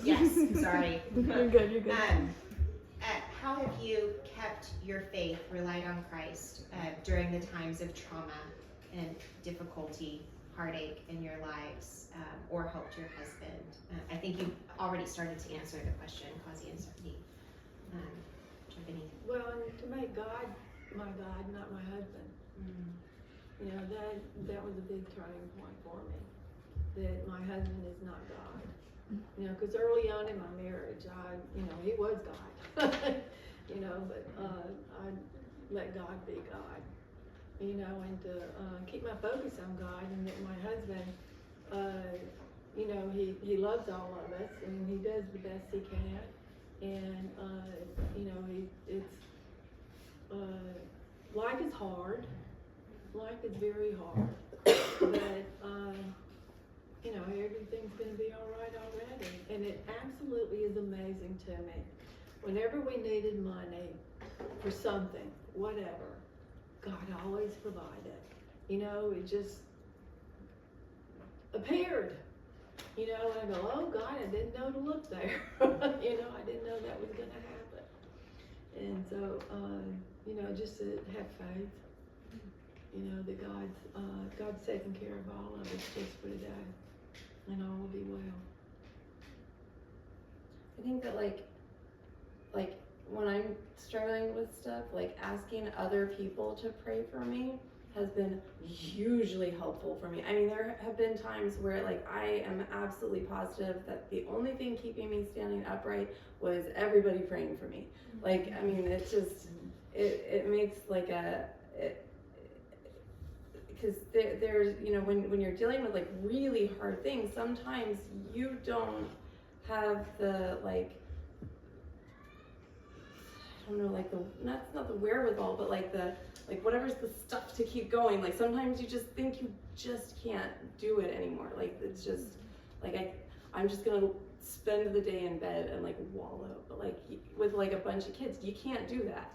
Yes, sorry. You're good, you're good. How have you kept your faith, relied on Christ during the times of trauma and difficulty, heartache in your lives, or helped your husband? I think you already started to answer the question, Kazi and Stephanie. Well, and to make God my God, not my husband. You know, that was a big turning point for me, that my husband is not God. You know, because early on in my marriage, he was God. You know, but I let God be God. You know, and to keep my focus on God, and that my husband, you know, he loves all of us, and he does the best he can. And you know, life is hard. Life is very hard, but you know, everything's going to be all right already. And it absolutely is amazing to me. Whenever we needed money for something, whatever, God always provided. You know, it just appeared. You know, and I go, oh God, I didn't know to look there. You know, I didn't know that was going to happen. And so, you know, just to have faith. You know, that God's taking care of all of us just for today, and all will be well. I think that like when I'm struggling with stuff, like asking other people to pray for me has been hugely helpful for me. I mean, there have been times where like I am absolutely positive that the only thing keeping me standing upright was everybody praying for me. Like, I mean, it's just, it makes like because there's, you know, when you're dealing with like really hard things, sometimes you don't have the like, I don't know, like not the wherewithal, but like whatever's the stuff to keep going. Like sometimes you just think you just can't do it anymore. Like it's just like I'm just gonna spend the day in bed and like wallow. But like with like a bunch of kids, you can't do that.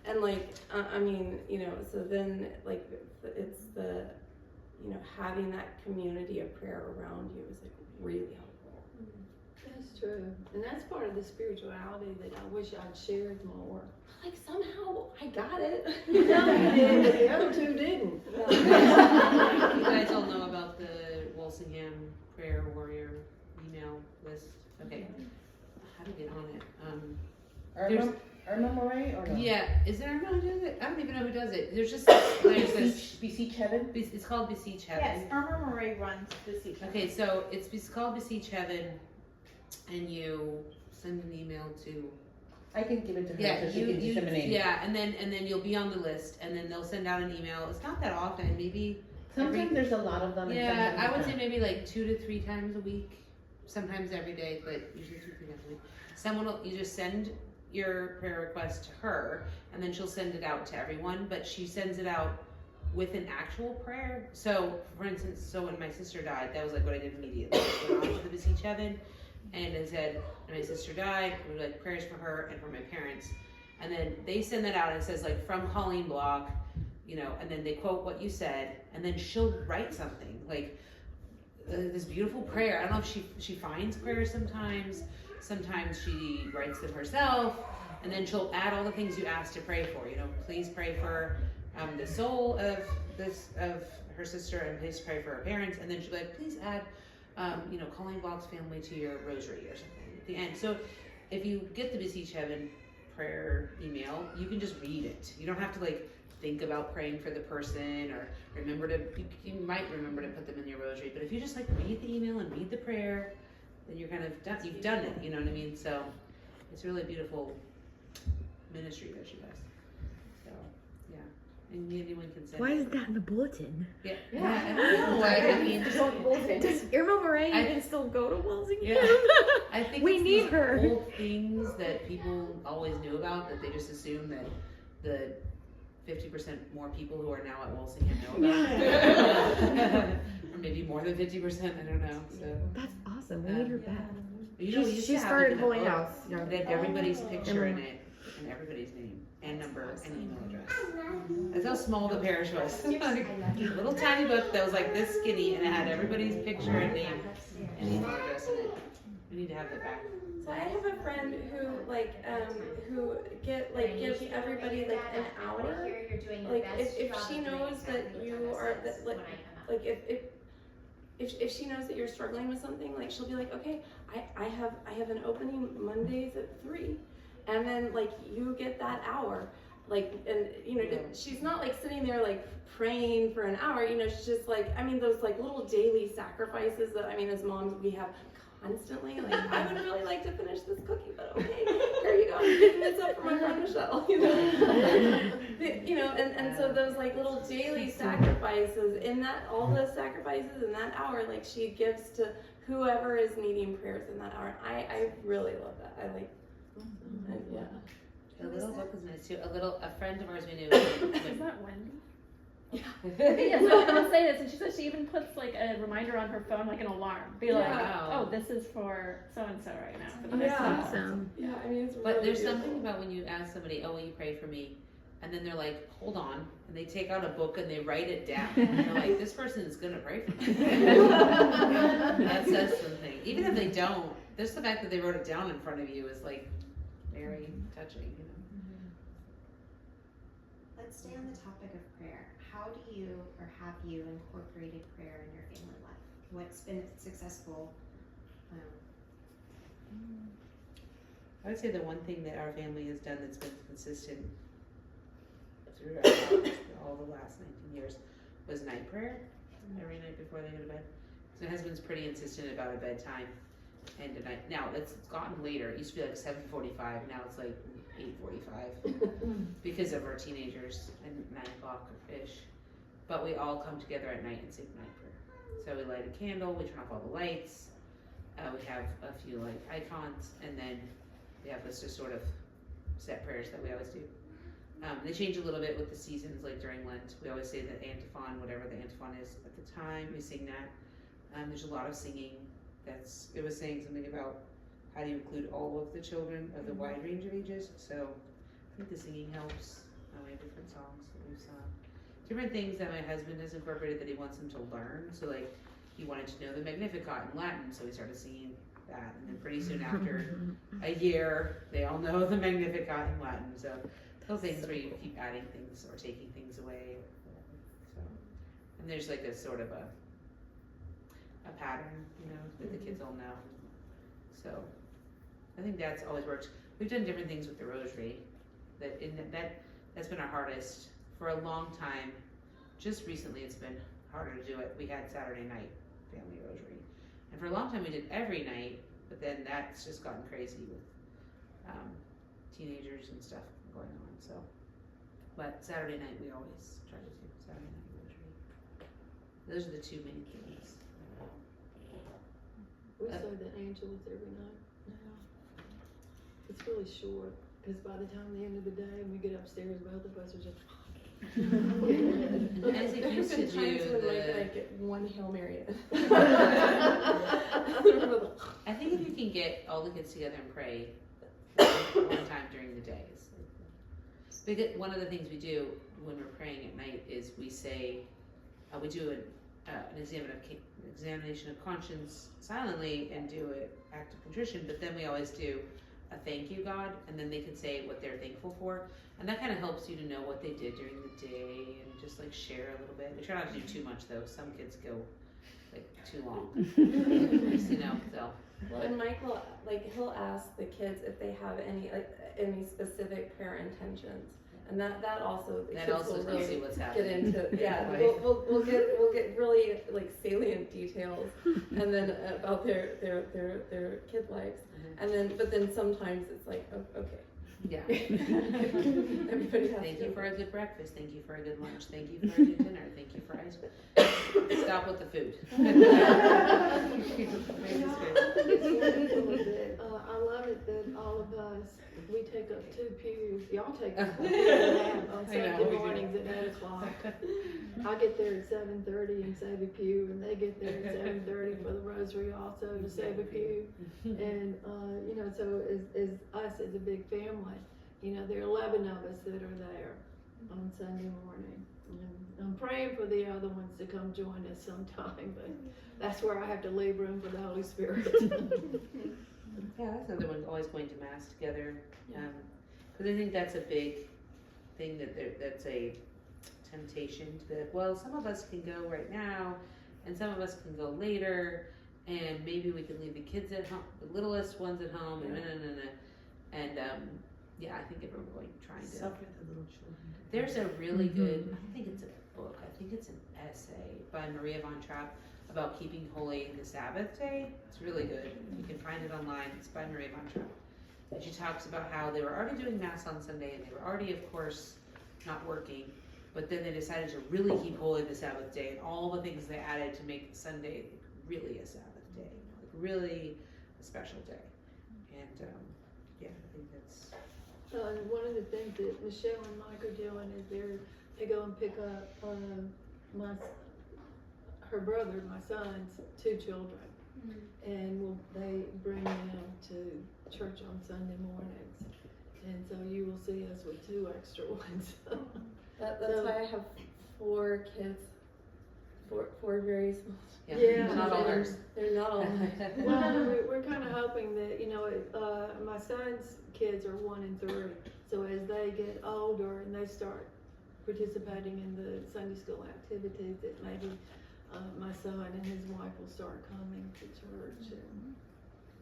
And like, I mean, you know, so then like it's the, you know, having that community of prayer around you is like really helpful. That's true. And that's part of the spirituality that I wish I'd shared more. Like somehow I got it. No, you did, but the other two didn't. You guys all know about the Walsingham Prayer Warrior email list? Okay. How to get on it? Irma Murray or no? Yeah, is there anyone who does it? I don't even know who does it. There's Beseech Heaven? It's called Beseech Heaven. Yes, Irma Murray runs Beseech Heaven. Okay, so it's called Beseech Heaven, and you send an email to. I can give it to her so she can disseminate. Yeah, and then you'll be on the list, and then they'll send out an email. It's not that often, maybe. Sometimes there's a lot of them. Yeah, I would say maybe like 2 to 3 times a week. Sometimes every day, but usually 2 to 3 times a week. You just send your prayer request to her, and then she'll send it out to everyone, but she sends it out with an actual prayer. So for instance, when my sister died, that was like what I did immediately. I went on to the Beseech Heaven, and it said, when my sister died, we would like prayers for her and for my parents. And then they send that out, and it says like from Colleen Block, you know, and then they quote what you said, and then she'll write something like this beautiful prayer. I don't know if she finds prayers sometimes. Sometimes she writes them herself, and then she'll add all the things you asked to pray for. You know, please pray for the soul of her sister, and please pray for her parents. And then she'll be like, please add, you know, Colleen Block's family to your rosary or something at the end. So if you get the Beseech Heaven prayer email, you can just read it. You don't have to like think about praying for the person or you might remember to put them in your rosary. But if you just like read the email and read the prayer, then you're kind of done. You've done it, you know what I mean? So it's a really beautiful ministry that she does. So yeah, and anyone can send. Why is that in the bulletin? Yeah, I don't know. I mean, Does Irma Murray even still go to Walsingham? Yeah. I think we it's need these her. Old things that people always knew about, that they just assume that the 50% more people who are now at Walsingham know about. Or maybe more than 50%, I don't know. So that's awesome. We need her back. You know, she started Holy House. They had everybody's picture in it, and everybody's name, and number, and email address. That's how small the parish was. A little tiny book that was like this skinny, and it had everybody's picture and name and email address in it. It We need to have that back. So I have a friend who gives everybody like an hour. Like if she knows that you are like if she knows that you're struggling with something, like she'll be like, okay, I have an opening Mondays at 3, and then like you get that hour, like, and you know, she's not like sitting there like praying for an hour, you know, she's just like, I mean, those like little daily sacrifices that, I mean, as moms we have constantly, like, I would really like to finish this cookie, but okay, here you go, I'm picking this up for my friend Michelle, you know. You know, and so those like little daily sacrifices, in that, all those sacrifices in that hour, like she gives to whoever is needing prayers in that hour. I really love that. I like, yeah. A little book is nice too. A friend of ours we knew. Is that Wendy? Yeah. Yeah, so I'll say this, and she said she even puts like a reminder on her phone, like an alarm. Be like, Yeah. oh, this is for so and so right now. For the next Yeah. hour. Yeah, I mean, it's really But there's beautiful. something about when you ask somebody, oh, will you pray for me? And then they're like, hold on. And they take out a book and they write it down. And they're like, this person is going to pray for me. That says something. Even if they don't, just the fact that they wrote it down in front of you is like very touching, you know. Let's stay on the topic of prayer. How do you, or have you, incorporated prayer in your family life? What's been successful? I would say the one thing that our family has done that's been consistent throughout all the last 19 years was night prayer every night before they go to bed. So my husband's pretty insistent about a bedtime and a night. Now it's gotten later. It used to be like 7:45. Now it's like 8:45 because of our teenagers and 9 o'clock ish. But we all come together at night and say night prayer. So we light a candle. We turn off all the lights. We have a few like icons, and then we have this just sort of set prayers that we always do. They change a little bit with the seasons, like during Lent. We always say the antiphon, whatever the antiphon is at the time, we sing that. There's a lot of singing. It was saying something about how do you include all of the children of the wide range of ages. So I think the singing helps. We have different songs that we've sung. Different things that my husband has incorporated that he wants them to learn. So like he wanted to know the Magnificat in Latin, so he started singing that. And then pretty soon after a year, they all know the Magnificat in Latin. So those things where you keep adding things or taking things away. So, and there's like a sort of a pattern, you know, that the kids all know. So I think that's always worked. We've done different things with the rosary. That's been our hardest for a long time. Just recently, it's been harder to do it. We had Saturday night family rosary, and for a long time we did every night. But then that's just gotten crazy with teenagers and stuff going on. So, but Saturday night we always try to do Saturday night rosary. Those are the two main things. We say the Angelus every night now. It's really short, because by the time the end of the day, when we get upstairs, both of us are just. Isaac used to There's been times do when I get one Hail Mary. I think if you can get all the kids together and pray one time during the day. Because one of the things we do when we're praying at night is we say, we do an examination of conscience silently and do an act of contrition, but then we always do a thank you, God, and then they can say what they're thankful for. And that kind of helps you to know what they did during the day and just like share a little bit. We try not to do too much though. Some kids go like too long. You know, so. Well, and Michael, like, he'll ask the kids if they have any specific prayer intentions, and that also the That kids also will tells really you what's get happening. into. Yeah, Right. we'll get really like salient details, and then about their kid lives, but then sometimes it's like, oh, okay. Yeah. Everybody has Thank to. you for a good breakfast. Thank you for a good lunch. Thank you for a good dinner. Thank you for ice cream. Stop with the food. I love it that all of us, we take up 2 pews. Y'all take up 2 pews on Saturday mornings at 8 o'clock. I get there at 7:30 and save a pew, and they get there at 7:30 for the rosary also to save a pew. And, you know, so as us as a big family, you know, there are 11 of us that are there. on Sunday morning. And I'm praying for the other ones to come join us sometime, but that's where I have to leave room for the Holy Spirit. Yeah, that's another one, always going to mass together. Yeah. Cause I think that's a big thing that's a temptation to be like, well, some of us can go right now and some of us can go later and maybe we can leave the kids at home, the littlest ones at home and yeah, I think if we're really trying to. Suffer the little children. There's a really good, I don't think it's a book, I think it's an essay by Maria von Trapp about keeping holy the Sabbath day. It's really good. You can find it online. It's by Maria von Trapp. And she talks about how they were already doing Mass on Sunday and they were already, of course, not working. But then they decided to really keep holy the Sabbath day and all the things they added to make Sunday really a Sabbath day, like really a special day. And yeah, I think that's. And one of the things that Michelle and Mike are doing is they go and pick up her brother, my son's 2 children, and they bring them to church on Sunday mornings. And so you will see us with 2 extra ones. That's why I have 4 kids, 4 very small. Yeah. Not all ours. They're not all mine. Well, we're kind of hoping that, my son's kids are 1 and 3. So as they get older and they start participating in the Sunday school activities, that maybe my son and his wife will start coming to church. And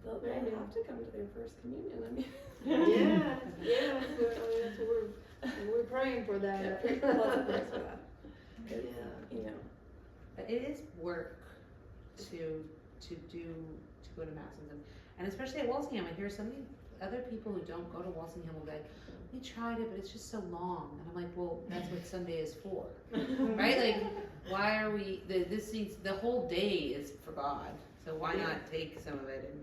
They'll have to come to their first communion. I mean. yeah, that's what we're praying for that. Lots of prayers for that. Yeah. But it is work to go to Mass and especially at Walsingham, I hear so many other people who don't go to Walsingham will be like, we tried it, but it's just so long. And I'm like, well, that's what Sunday is for, right? Like, why are we? The whole day is for God, so why not take some of it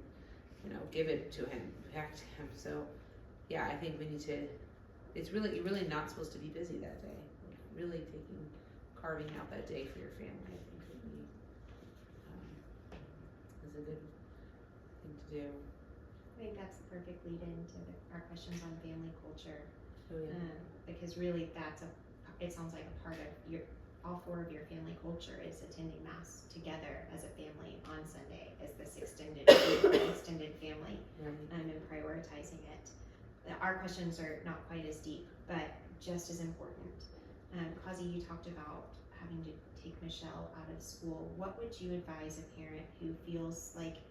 and give it to Him, back to Him? So, yeah, I think we need to. You're really not supposed to be busy that day. Like, really carving out that day for your family, I think would be is a good thing to do. I think that's the perfect lead into our questions on family culture. Oh, yeah. Because really it sounds like a part of all 4 of your family culture is attending Mass together as a family on Sunday as this extended family, Right. and prioritizing it. Our questions are not quite as deep, but just as important. Kazi, you talked about having to take Michelle out of school. What would you advise a parent who feels like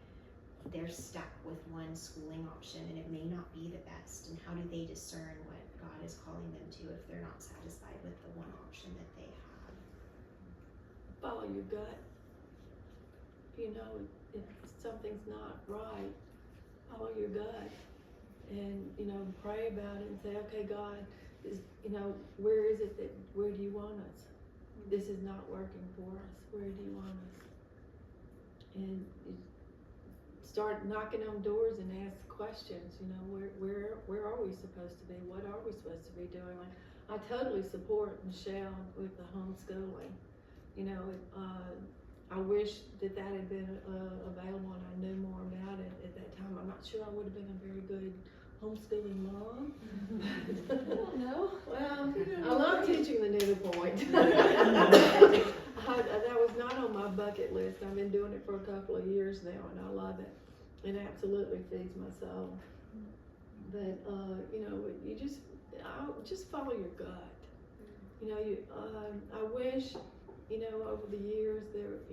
they're stuck with one schooling option and it may not be the best, and how do they discern what God is calling them to if they're not satisfied with the one option that they have? Follow your gut. If something's not right, follow your gut and pray about it and say, okay, God, where do you want us? This is not working for us. Where do you want us? And start knocking on doors and ask questions. Where are we supposed to be? What are we supposed to be doing? I totally support Michelle with the homeschooling. I wish that had been available and I knew more about it at that time. I'm not sure I would have been a very good homeschooling mom. I don't know. Well, I love teaching the needlepoint. That was not on my bucket list. I've been doing it for a couple of years now, and I love it. It absolutely feeds my soul. But you just follow your gut. I wish, over the years there, I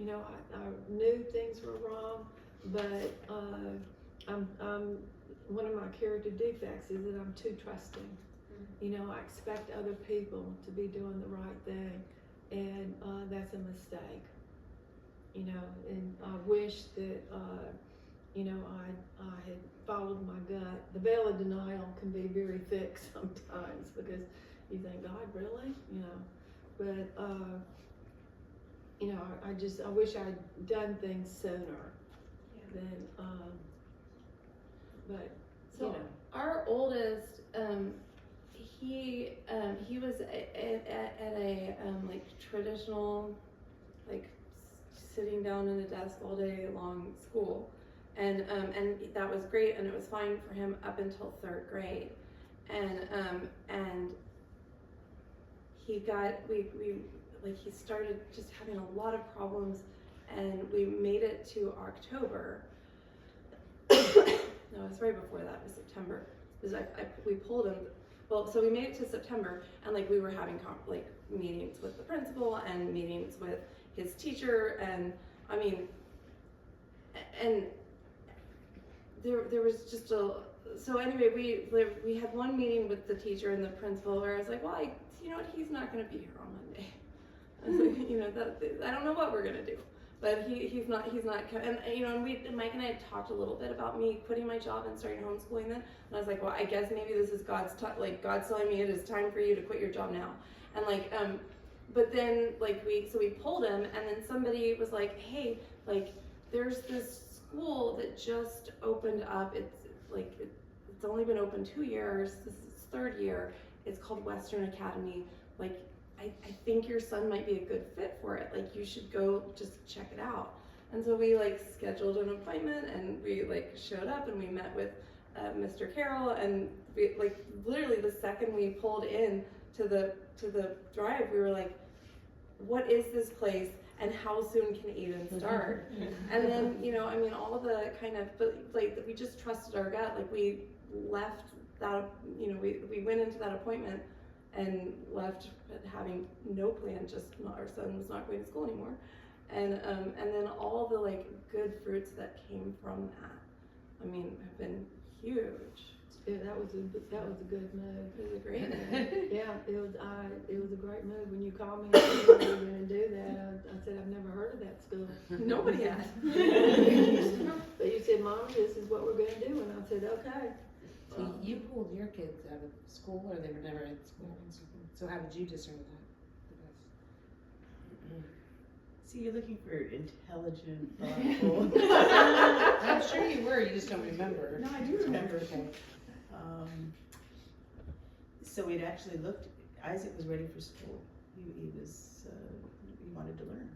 knew things were wrong, but I'm one of my character defects is that I'm too trusting. I expect other people to be doing the right thing, and that's a mistake. And I wish that I had followed my gut. The veil of denial can be very thick sometimes because you think, God, really? But I wish I'd done things sooner. But our oldest, he was at a traditional, sitting down in a desk all day long school, and that was great, and it was fine for him up until 3rd grade, and he started just having a lot of problems, and we made it to October. No, it was right before that. It was September. It was we pulled him. Well, so we made it to September, and like we were having meetings with the principal and meetings with his teacher, and I mean, and there was just so anyway, we had one meeting with the teacher and the principal where I was like, well, you know what, he's not going to be here on Monday. I was like, you know, I don't know what we're going to do. But he's not, and you know, and Mike and I had talked a little bit about me quitting my job and starting homeschooling then, and I was like, well, I guess maybe this is God's telling me it is time for you to quit your job now, and like, but then like we pulled him, and then somebody was like, hey, like there's this school that just opened up, it's only been open 2 years, this is its 3rd year, it's called Western Academy, like, I think your son might be a good fit for it. Like, you should go just check it out. And so we like scheduled an appointment, and we like showed up, and we met with Mr. Carroll, and we like literally the second we pulled in to the drive, we were like, what is this place, and how soon can Eden start? And then, you know, I mean, all the kind of, but like we just trusted our gut. Like we left that, you know, we went into that appointment and left having no plan, just our son was not going to school anymore, and then all the like good fruits that came from that, I mean, have been huge. Yeah, that was a good move. It was a great move. Yeah, it was a great move. When you called me and said you were going to do that, I said, I've never heard of that school. Nobody had. But you said, Mom, this is what we're going to do, and I said, okay. So you pulled your kids out of school, or they were never in school? So how did you discern that? See, you're looking for intelligent, thoughtful. I'm sure you were, you just don't remember. No, I do remember. So we'd actually looked, Isaac was ready for school. He wanted to learn.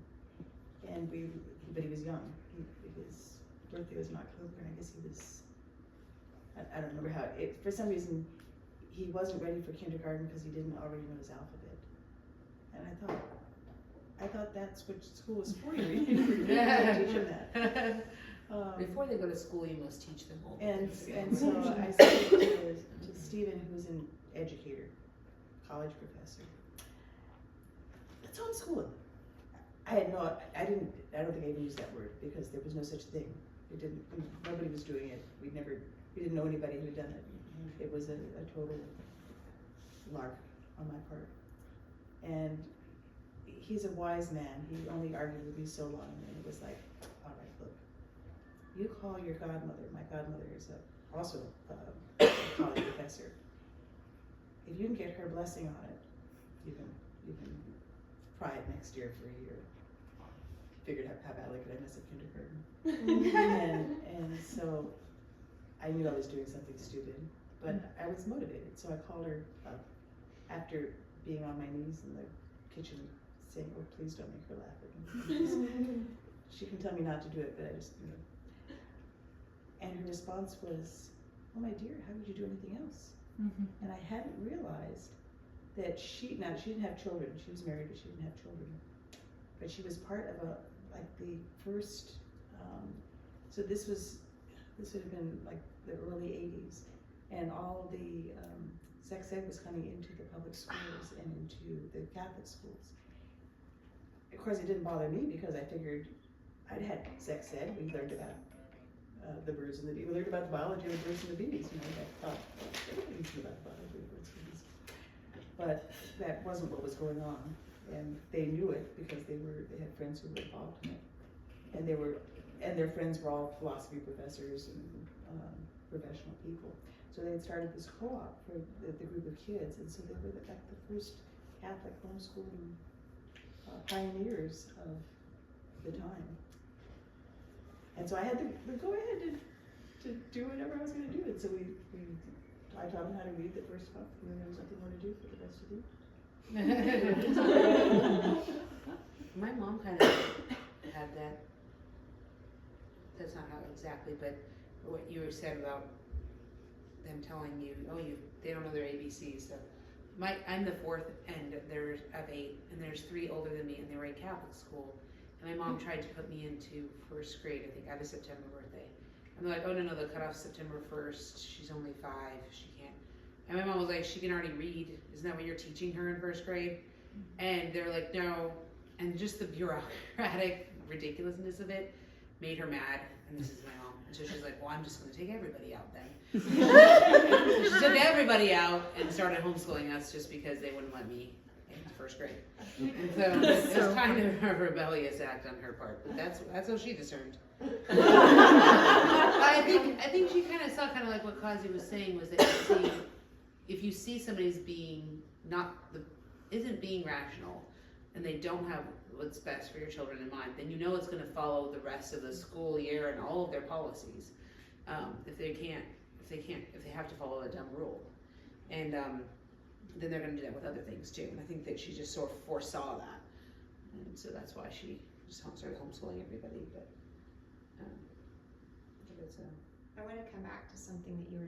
But he was young. His birthday was in October, and I guess he was, I don't remember how, for some reason, he wasn't ready for kindergarten because he didn't already know his alphabet. And I thought that's what school was for. You didn't teach him that. Before they go to school, you must teach them all. And so I said to Stephen, who's an educator, college professor, let's homeschool him. I don't think I even used that word because there was no such thing. Nobody was doing it. We didn't know anybody who had done it. It was a total lark on my part. And he's a wise man. He only argued with me so long, and it was like, all right, look, you call your godmother. My godmother is also a college professor. If you can get her blessing on it, you can try it next year for a year. Figured out how badly could I mess up kindergarten. and so I knew I was doing something stupid, but I was motivated. So I called her up after being on my knees in the kitchen saying, oh, please don't make her laugh at me. She can tell me not to do it, but I just, And her response was, oh my dear, how would you do anything else? And I hadn't realized that she didn't have children. She was married, but she didn't have children. But she was part of the first, so this would have been like the early 80s, and all the sex ed was coming into the public schools and into the Catholic schools. Of course, it didn't bother me because I figured I'd had sex ed. We learned about the birds and the bees. We learned about the biology of the birds and the bees. I thought everybody knew about the biology of the birds and the bees. But that wasn't what was going on, and they knew it because they had friends who were involved in it, and their friends were all philosophy professors and professional people. So they had started this co-op for the group of kids, and so they were the first Catholic homeschooling pioneers of the time. And so I had the go ahead to do whatever I was going to do. And so I taught them how to read the first month, and then there was nothing more to do for the rest of the year. My mom kind of had that. That's not how exactly, but what you said about them telling you, they don't know their ABCs. So I'm the fourth, and there's of 8, and there's 3 older than me, and they were in Catholic school. And my mom tried to put me into first grade. I think I have a September birthday. And they're like, oh no, they'll cut off September 1st. She's only 5. She can't. And my mom was like, she can already read. Isn't that what you're teaching her in first grade? And they're like, no. And just the bureaucratic ridiculousness of it made her mad. And this is my mom. And so she's like, well, I'm just going to take everybody out then. So she took everybody out and started homeschooling us just because they wouldn't let me into first grade. And so it was kind of a rebellious act on her part, but that's how she discerned. But I think she kind of saw kind of like what Kazi was saying was that if you see somebody's being isn't being rational, and they don't have what's best for your children in mind, then you know it's going to follow the rest of the school year and all of their policies. If they have to follow a dumb rule, and then they're going to do that with other things too. And I think that she just sort of foresaw that, and so that's why she just started homeschooling everybody. But it's I want to come back to something that you